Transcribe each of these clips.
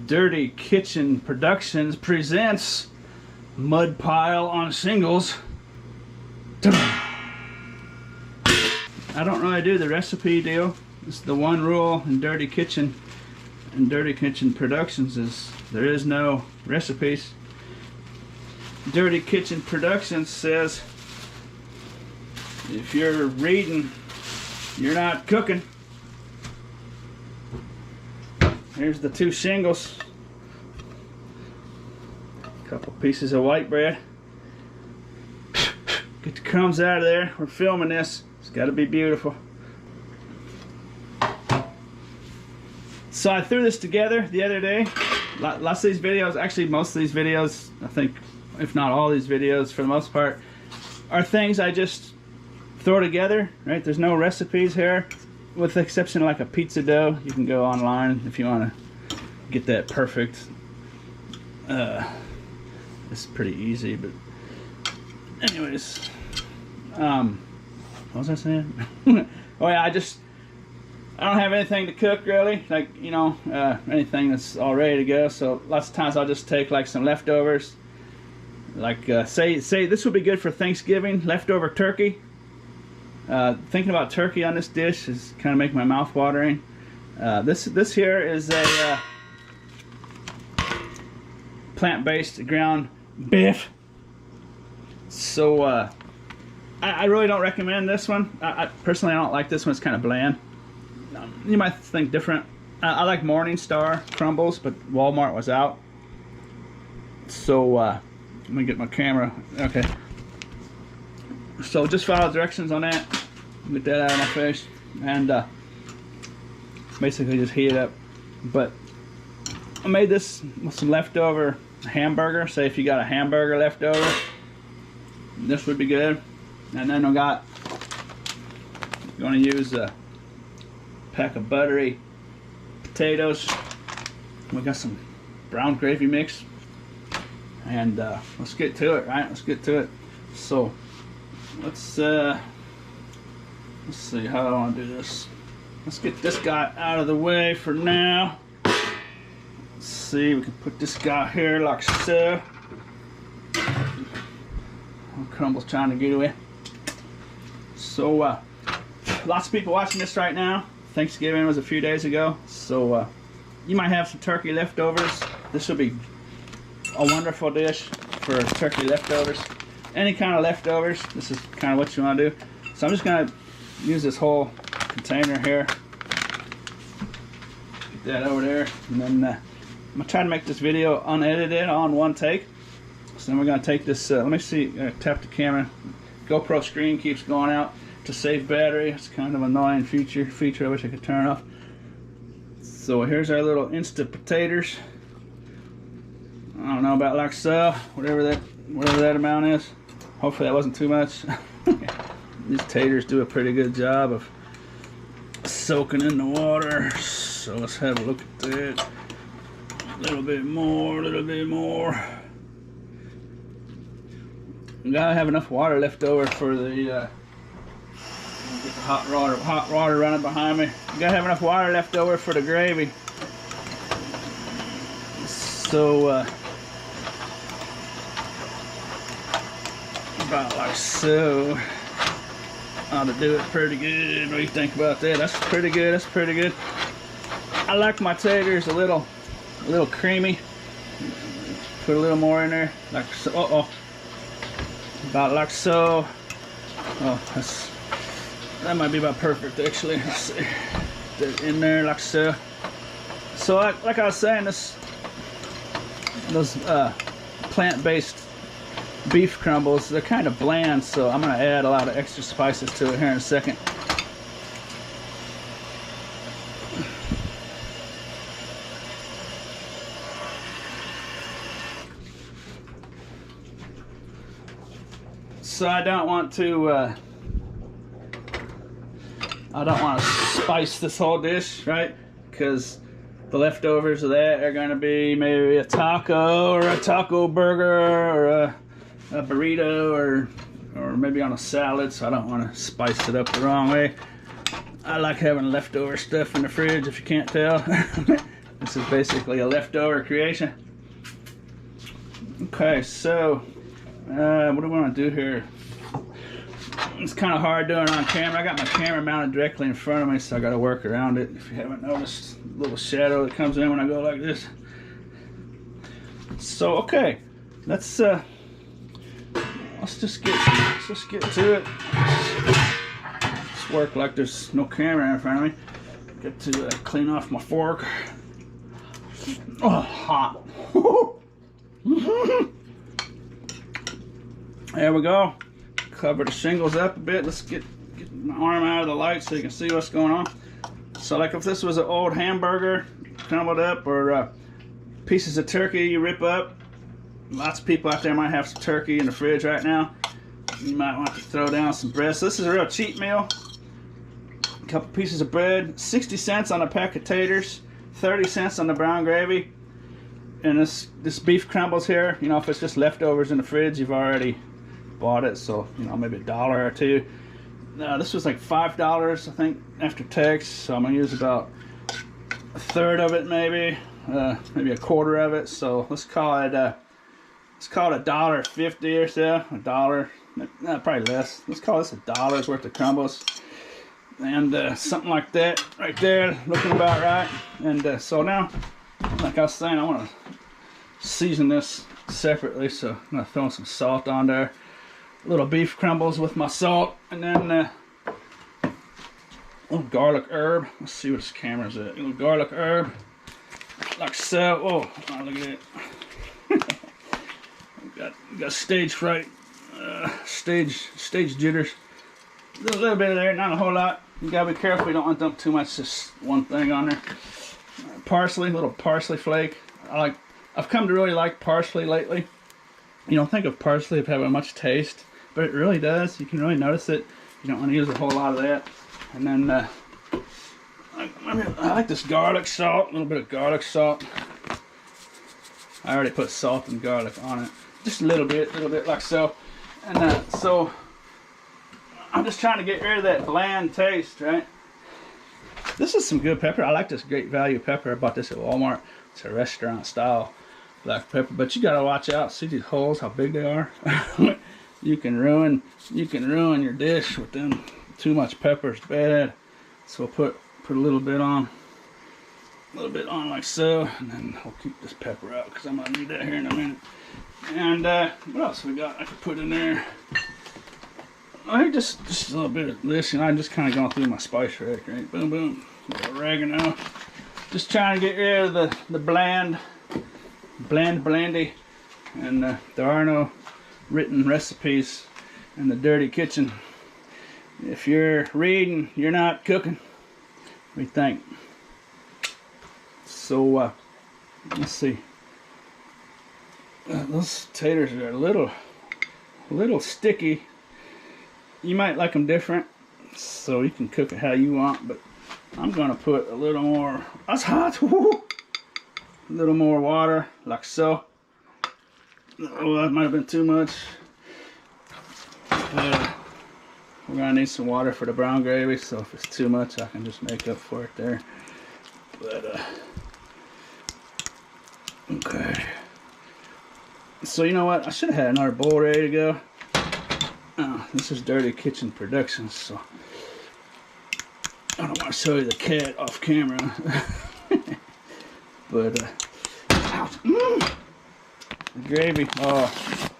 Dirty Kitchen Productions presents Mud Pile on Shingles. I don't really do the recipe deal. It's the one rule in Dirty Kitchen and Dirty Kitchen Productions is there is no recipes. Dirty Kitchen Productions says if you're reading, you're not cooking. Here's the 2 shingles. A couple pieces of white bread. Get the crumbs out of there. We're filming this. It's got to be beautiful. So I threw this together the other day. Lots of these videos, actually most of these videos, I think, if not all these videos for the most part, are things I just throw together, right? There's no recipes here, with the exception of like a pizza dough. You can go online if you want to get that perfect. It's pretty easy, but anyways, what was I saying? Oh yeah, I don't have anything to cook really, like, you know, anything that's all ready to go. So lots of times I'll just take like some leftovers, like say this would be good for Thanksgiving, leftover turkey. Thinking about turkey on this dish is kind of making my mouth watering. This here is a plant-based ground beef. So I really don't recommend this one. I personally, I don't like this one. It's kind of bland. You might think different. I like Morningstar crumbles, but Walmart was out. So let me get my camera. Okay. So just follow directions on that. Get that out of my face, and basically just heat it up. But I made this with some leftover hamburger. Say if you got a hamburger left over, this would be good. And then I'm going to use a pack of buttery potatoes. We got some brown gravy mix, and let's get to it, right? Let's get to it. So let's see how I want to do this. Let's get this guy out of the way for now. Let's see, we can put this guy here like so. Crumble's trying to get away. So lots of people watching this right now. Thanksgiving was a few days ago, so you might have some turkey leftovers. This will be a wonderful dish for turkey leftovers. Any kind of leftovers, this is kind of what you want to do. So I'm just going to use this whole container here. Get that over there, and then I'm going to try to make this video unedited on one take. So then we're going to take this, let me see, tap the camera. GoPro screen keeps going out to save battery. It's kind of an annoying feature I wish I could turn off. So here's our little instant potatoes. I don't know about like so, whatever that amount is. Hopefully that wasn't too much. These taters do a pretty good job of soaking in the water. So let's have a look at that. A little bit more, a little bit more. We gotta have enough water left over for the get the hot water running behind me. You gotta have enough water left over for the gravy. So about like so. Ought to do it pretty good. What do you think about that? That's pretty good. That's pretty good. I like my taters a little creamy. Put a little more in there, like so. About like so. Oh, that might be about perfect actually. Let's see. Put that in there like so. So like I was saying, those plant-based beef crumbles, they're kind of bland, so I'm going to add a lot of extra spices to it here in a second. So I don't want to spice this whole dish, right? Because the leftovers of that are going to be maybe a taco or a taco burger or a burrito or maybe on a salad, so I don't want to spice it up the wrong way. I like having leftover stuff in the fridge, if you can't tell. This is basically a leftover creation. Okay, so what do we want to do here? It's kind of hard doing it on camera. I got my camera mounted directly in front of me, so I got to work around it. If you haven't noticed, a little shadow that comes in when I go like this. So okay, let's just get to it. Let's work like there's no camera in front of me. Get to clean off my fork. Oh, hot. There we go. Cover the shingles up a bit. Let's get my arm out of the light so you can see what's going on. So like if this was an old hamburger crumbled up, or pieces of turkey you rip up. Lots of people out there might have some turkey in the fridge right now. You might want to throw down some bread. So this is a real cheap meal. A couple pieces of bread, 60 cents on a pack of taters, 30 cents on the brown gravy. And this beef crumbles here, you know, if it's just leftovers in the fridge, you've already bought it, so you know, maybe $1 or $2. This was like $5, I think, after tax. So I'm gonna use about a third of it, maybe a quarter of it. So let's call it $1.50 or so. $1, probably less. Let's call this $1 worth of crumbles, and something like that right there, looking about right. And so now, like I was saying, I want to season this separately, so I'm gonna throw some salt on there. Little beef crumbles with my salt, and then a little garlic herb. Let's see what this camera's at. A little garlic herb, like so. Oh, look at it. got stage fright, stage jitters. A little bit of there, not a whole lot. You gotta be careful. You don't want to dump too much. Just one thing on there. Parsley, little parsley flake. I've come to really like parsley lately. You don't think of parsley as having much taste, but it really does. You can really notice it. You don't want to use a whole lot of that. And then I like this garlic salt, a little bit of garlic salt. I already put salt and garlic on it, just a little bit like so. And so I'm just trying to get rid of that bland taste, right? This is some good pepper. I like this Great Value pepper. I bought this at Walmart. It's a restaurant style black pepper, but you gotta watch out. See these holes, how big they are? you can ruin your dish with them. Too much pepper is bad. So we'll put a little bit on like so, and then I'll keep this pepper out because I'm gonna need that here in a minute. And what else we got? I could put in there. I think just a little bit of this, and I'm just kind of going through my spice rack, right? Boom, boom. Oregano. Just trying to get rid of the blandy. And there are no written recipes in the dirty kitchen. If you're reading, you're not cooking. What do you think? So let's see. Those taters are a little sticky. You might like them different, so you can cook it how you want, but I'm gonna put a little more. That's hot. Woo! A little more water, like so. Oh, that might have been too much. We're gonna need some water for the brown gravy, so if it's too much, I can just make up for it there. But okay. So you know what? I should have had another bowl ready to go. This is Dirty Kitchen Productions, so I don't want to show you the cat off camera. But the gravy, oh,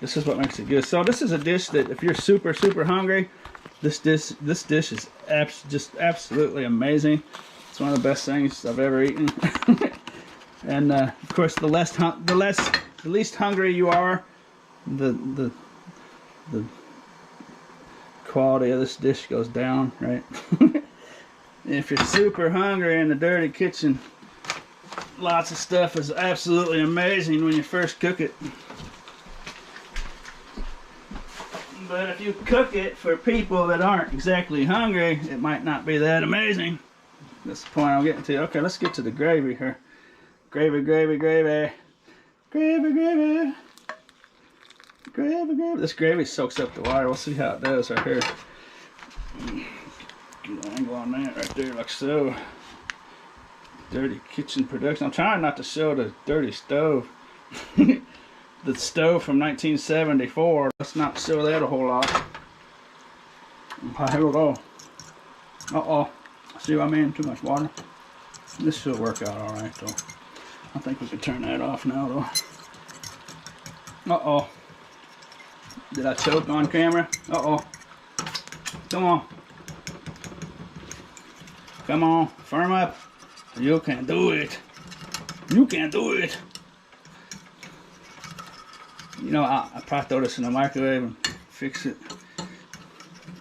this is what makes it good. So this is a dish that if you're super hungry, this dish is just absolutely amazing. It's one of the best things I've ever eaten. And of course, the least hungry you are, the quality of this dish goes down, right? If you're super hungry in the dirty kitchen, lots of stuff is absolutely amazing when you first cook it. But if you cook it for people that aren't exactly hungry, it might not be that amazing. That's the point I'm getting to. Okay, let's get to the gravy here. Gravy. This gravy soaks up the water. We'll see how it does right here. Get an angle on that right there, like so. Dirty kitchen production. I'm trying not to show the dirty stove. The stove from 1974. Let's not show that a whole lot. Okay, here we go. Uh-oh. See what I mean? Too much water. This should work out alright though. I think we can turn that off now though. Uh-oh. Did I choke on camera? Uh-oh. Come on. Come on. Firm up. You can do it. You can do it. You know, I probably throw this in the microwave and fix it.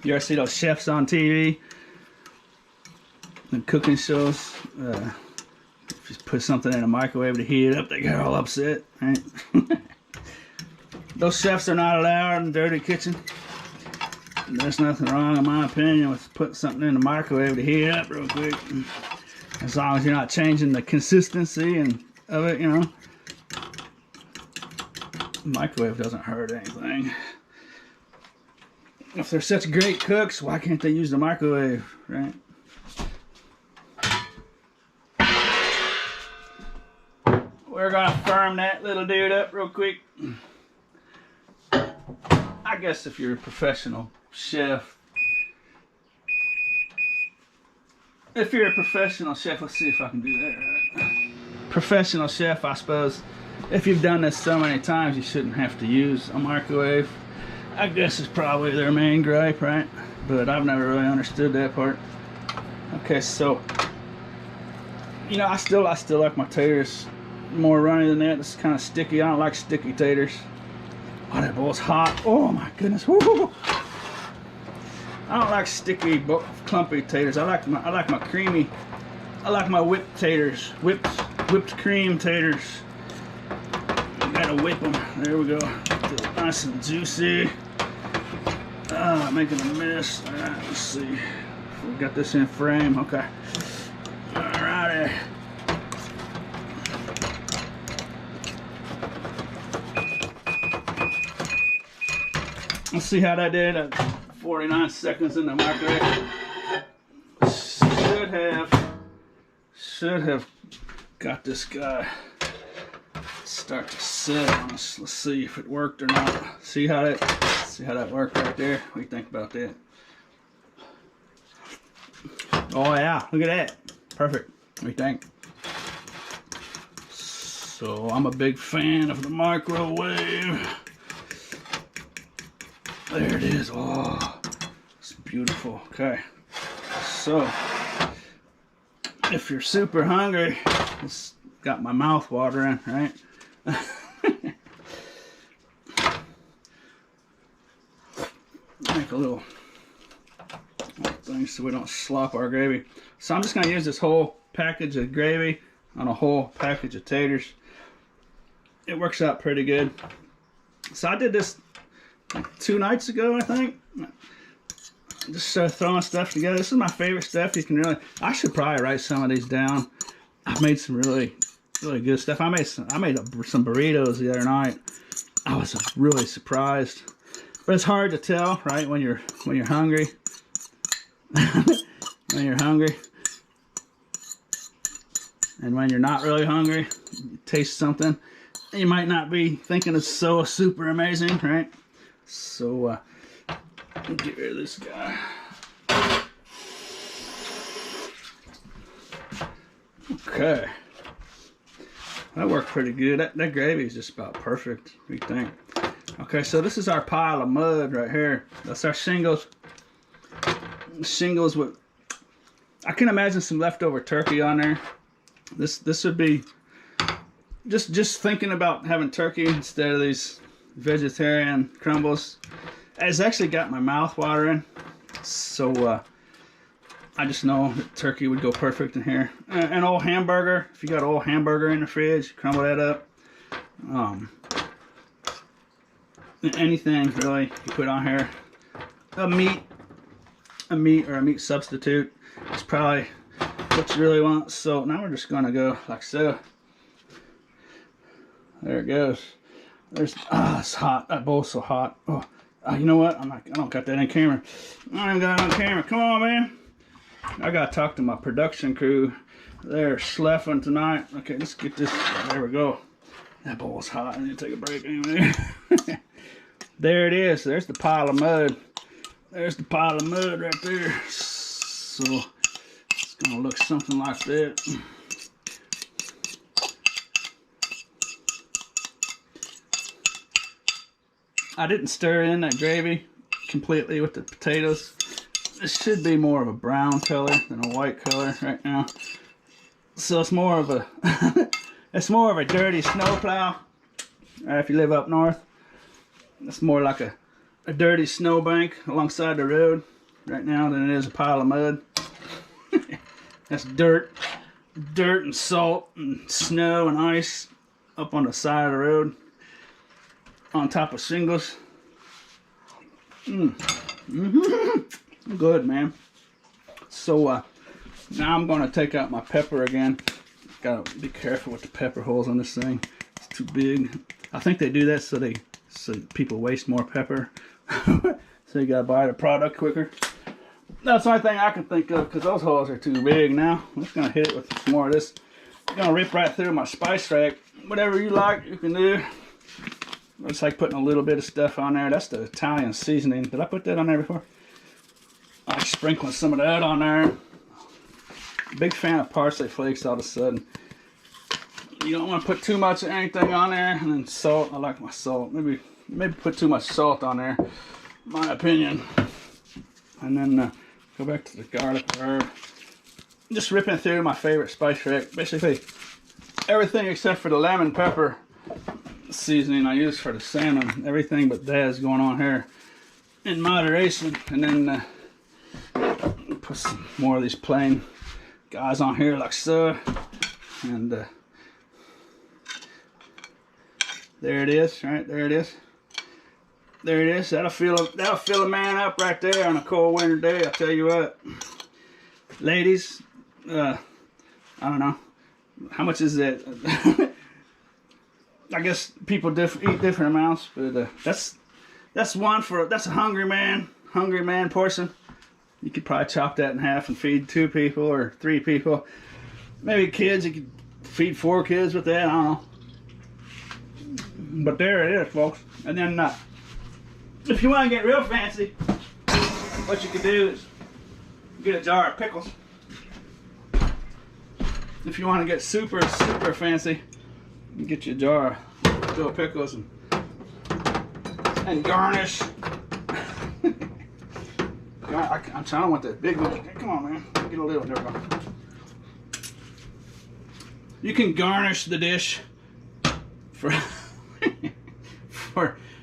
You ever see those chefs on TV? The cooking shows? If you put something in the microwave to heat it up, they get all upset, right? Those chefs are not allowed in the dirty kitchen. There's nothing wrong, in my opinion, with putting something in the microwave to heat it up real quick. As long as you're not changing the consistency of it, you know. The microwave doesn't hurt anything. If they're such great cooks, why can't they use the microwave, right? We're gonna firm that little dude up real quick. I guess if you're a professional chef, let's see if I can do that right. Professional chef, I suppose, if you've done this so many times, you shouldn't have to use a microwave. I guess it's probably their main gripe, right? But I've never really understood that part. Okay, so, you know, I still like my taters more runny than that. It's kind of sticky. I don't like sticky taters. Oh, that bowl's hot. Oh my goodness. Woo-hoo. I don't like sticky, clumpy taters. I like my creamy. I like my whipped taters. Whipped cream taters. You gotta whip them. There we go. Nice and juicy. Making a mess. All right, let's see. We got this in frame. Okay. Alrighty. Let's see how that did at 49 seconds in the microwave. Should have got this guy start to set on us. Let's see if it worked or not. See how that worked right there? What do you think about that? Oh yeah, look at that. Perfect. What do you think? So I'm a big fan of the microwave. There it is. Oh, it's beautiful. Okay. So if you're super hungry, it's got my mouth watering, right? Make a little thing so we don't slop our gravy. So I'm just going to use this whole package of gravy on a whole package of taters. It works out pretty good. So I did this like 2 nights ago, I think. Just throwing stuff together. This is my favorite stuff. You can really, I should probably write some of these down. I've made some really good stuff. I made some burritos the other night. I was really surprised. But it's hard to tell, right, when you're hungry. When you're hungry. And when you're not really hungry, you taste something. You might not be thinking it's so super amazing, right? So, get rid of this guy. Okay. That worked pretty good. That gravy is just about perfect. What do you think? Okay, so this is our pile of mud right here. That's our shingles. Shingles with, I can imagine some leftover turkey on there. This would be just thinking about having turkey instead of these vegetarian crumbles. It's actually got my mouth watering. So I just know that turkey would go perfect in here. An old hamburger. If you got an old hamburger in the fridge, crumble that up. Anything really you put on here. A meat or a meat substitute is probably what you really want. So now we're just gonna go like so. There it goes. There's it's hot. That bowl's so hot. Oh, you know what? I don't got that in camera. I ain't got it on camera. Come on, man. I gotta talk to my production crew. They're sloughing tonight. Okay, let's get this. There we go. That bowl's hot. I need to take a break anyway. There it is. There's the pile of mud. There's the pile of mud right there. So it's gonna look something like that. I didn't stir in that gravy completely with the potatoes. This should be more of a brown color than a white color right now. So it's more of a it's more of a dirty snowplow. If you live up north, it's more like a dirty snowbank alongside the road right now than it is a pile of mud. That's dirt and salt and snow and ice up on the side of the road on top of shingles. Good, man. So now I'm gonna take out my pepper again. Gotta be careful with the pepper holes on this thing. It's too big. I think they do that so people waste more pepper. So you gotta buy the product quicker. That's the only thing I can think of, because those holes are too big now. I'm just gonna hit it with some more of this. I'm gonna rip right through my spice rack. Whatever you like, you can do. It's like putting a little bit of stuff on there. That's the Italian seasoning. Did I put that on there before? I like sprinkling some of that on there. Big fan of parsley flakes all of a sudden. You don't want to put too much of anything on there. And then salt. I like my salt. Maybe put too much salt on there, my opinion. And then go back to the garlic herb. Just ripping through my favorite spice rack. Basically everything except for the lemon pepper seasoning I use for the salmon. Everything but that is going on here in moderation. And then put some more of these plain guys on here like so. And there it is, right? There it is. There it is. That'll fill a man up right there on a cold winter day. I'll tell you what. Ladies, I don't know. How much is that? I guess people eat different amounts, but that's a hungry man portion. You could probably chop that in half and feed 2 people or 3 people. Maybe kids, you could feed 4 kids with that. I don't know. But there it is, folks. And then if you want to get real fancy, what you could do is get a jar of pickles. If you want to get super fancy, you get you a jar of pickles and garnish. I'm trying to want that big one. Come on, man. Get a little. There we go. You can garnish the dish for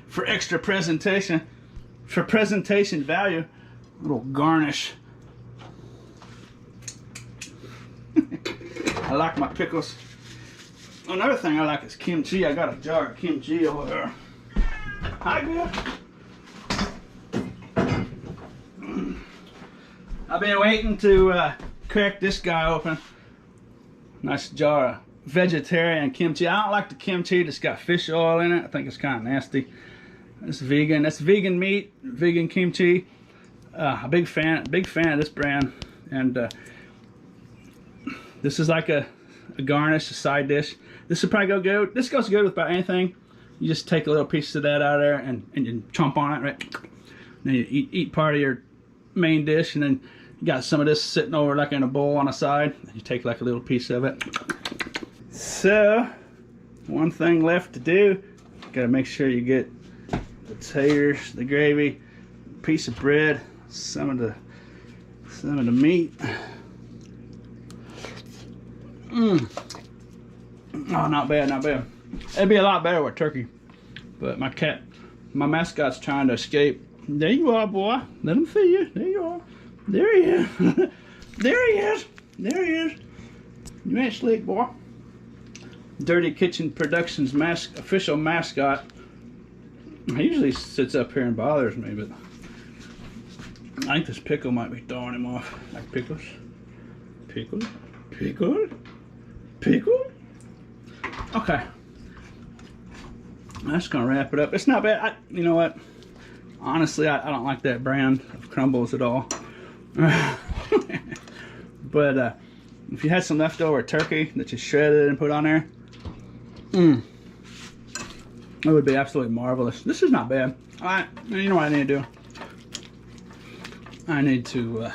for extra presentation, for presentation value. A little garnish. I like my pickles. Another thing I like is kimchi. I got a jar of kimchi over there. Hi, girl. I've been waiting to crack this guy open. Nice jar of vegetarian kimchi. I don't like the kimchi that's got fish oil in it. I think it's kind of nasty. It's vegan. That's vegan meat, vegan kimchi. A big fan of this brand. And this is like a garnish, a side dish. This would probably go good. This goes good with about anything. You just take a little piece of that out of there and you chomp on it, right? Then you eat part of your main dish, and then you got some of this sitting over like in a bowl on the side. You take like a little piece of it. So, one thing left to do. Got to make sure you get the taters, the gravy, a piece of bread, some of the meat. Oh, not bad, not bad. It'd be a lot better with turkey. But my mascot's trying to escape. There you are, boy. Let him see you. There you are. There he is. There he is. There he is. You ain't slick, boy. Dirty Kitchen Productions official mascot. He usually sits up here and bothers me, but I think this pickle might be throwing him off. Like pickles. Pickle. Pickle. Pickle. Okay. That's gonna wrap it up. It's not bad. You know what? Honestly, I don't like that brand of crumbles at all. But If you had some leftover turkey that you shredded and put on there, it would be absolutely marvelous. This is not bad. Alright, you know what I need to do? I need to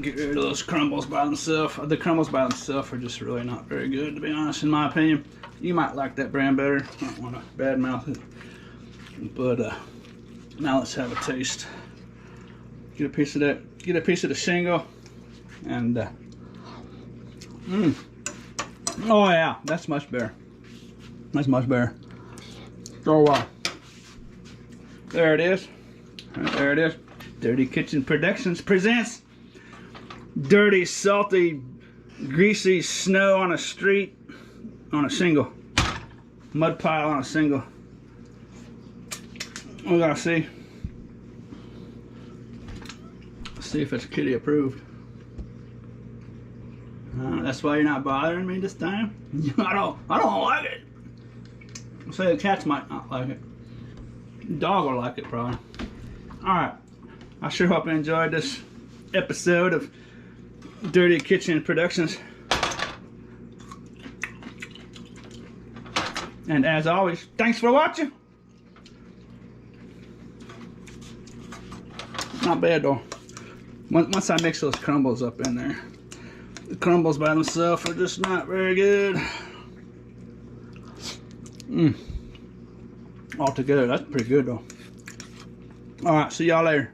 get rid of those crumbles by themselves. The crumbles by themselves are just really not very good, to be honest, in my opinion. You might like that brand better. I don't want to badmouth it. But now let's have a taste. Get a piece of that. Get a piece of the shingle. And oh yeah, that's much better. That's much better. So there it is. There it is. Dirty Kitchen Productions presents dirty, salty, greasy snow on a street on a shingle. Mud pile on a shingle. We gotta see. See if it's kitty approved. That's why you're not bothering me this time. I don't like it. I'll say the cats might not like it. The dog will like it probably. All right. I sure hope you enjoyed this episode of Dirty Kitchen Productions. And as always, thanks for watching. Not bad though. Once I mix those crumbles up in there, the crumbles by themselves are just not very good. Altogether, that's pretty good though. Alright, see y'all later.